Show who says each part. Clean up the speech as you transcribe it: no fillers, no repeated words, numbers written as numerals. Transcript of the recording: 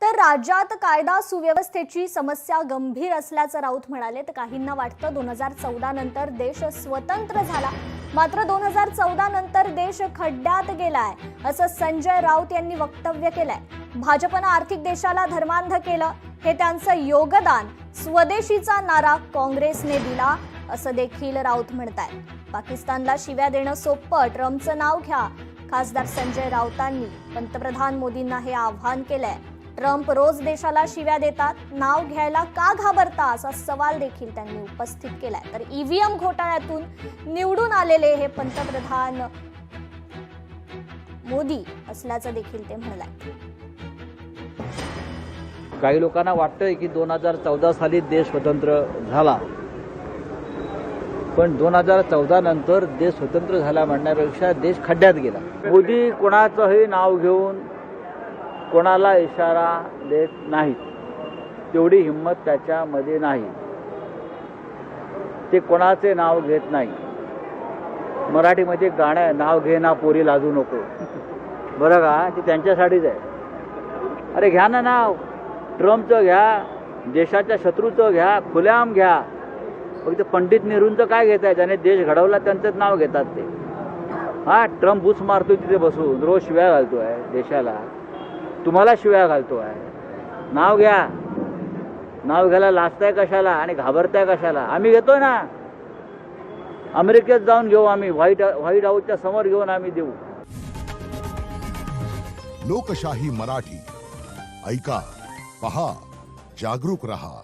Speaker 1: तर राज्यात कायदा सुव्यवस्थेची समस्या गंभीर असल्याचं राऊत म्हणाले. तर काहींना वाटतं 2014 नंतर देश स्वतंत्र झाला, मात्र 2014 नंतर देश खड्ड्यात गेलाय, असं संजय राऊत यांनी वक्तव्य केलंय. भाजपनं आर्थिक देशाला धर्मांध केलं, हे त्यांचं योगदान. स्वदेशीचा नारा काँग्रेसने दिला, असं देखील राऊत म्हणतायत. पाकिस्तानला शिव्या देणं सोपं, ट्रम्पचं नाव घ्या. खासदार संजय राऊतांनी पंतप्रधान मोदींना हे आव्हान केलंय. ट्रम्प रोज देशाला शिव्या देतात, नाव घ्यायला का घाबरता, असा सवाल देखील त्यांनी उपस्थित केलाय. तर ईव्हीएम घोटाळ्यातून निवडून आलेले हे पंतप्रधान मोदी असल्याचं देखील ते म्हणाले.
Speaker 2: काही लोकांना वाटतंय की 2014 साली देश स्वतंत्र झाला, पण 2014 नंतर देश स्वतंत्र झाला म्हणण्यापेक्षा देश खड्ड्यात गेला. मोदी कोणाचंही नाव घेऊन कोणाला इशारा देत नाहीत, तेवढी हिंमत त्याच्यामध्ये नाही. ते कोणाचे नाव घेत नाही. मराठीमध्ये गाणं आहे, नाव घे ना पोरी लाजू नको, बरं का, ते त्यांच्यासाठीच आहे. अरे घ्या ना नाव, ट्रम्पचं घ्या, देशाच्या शत्रूचं घ्या, खुलेआम घ्या. फक्त पंडित नेहरूंचं काय घेत आहे, ज्याने देश घडवला त्यांचंच नाव घेतात ते. हा, ट्रम्प बुस मारतोय तिथे बसून, रोज शिव्या घालतोय देशाला, तुम्हाला शिव्या घालतोय. नाव घ्या. नाव घ्यायला लाजताय कशाला आणि घाबरताय कशाला? आम्ही घेतोय ना, अमेरिकेत जाऊन घेऊ, आम्ही व्हाईट हाऊसच्या समोर घेऊन आम्ही देऊ.
Speaker 3: लोकशाही मराठी ऐका, पहा, जागरूक रहा.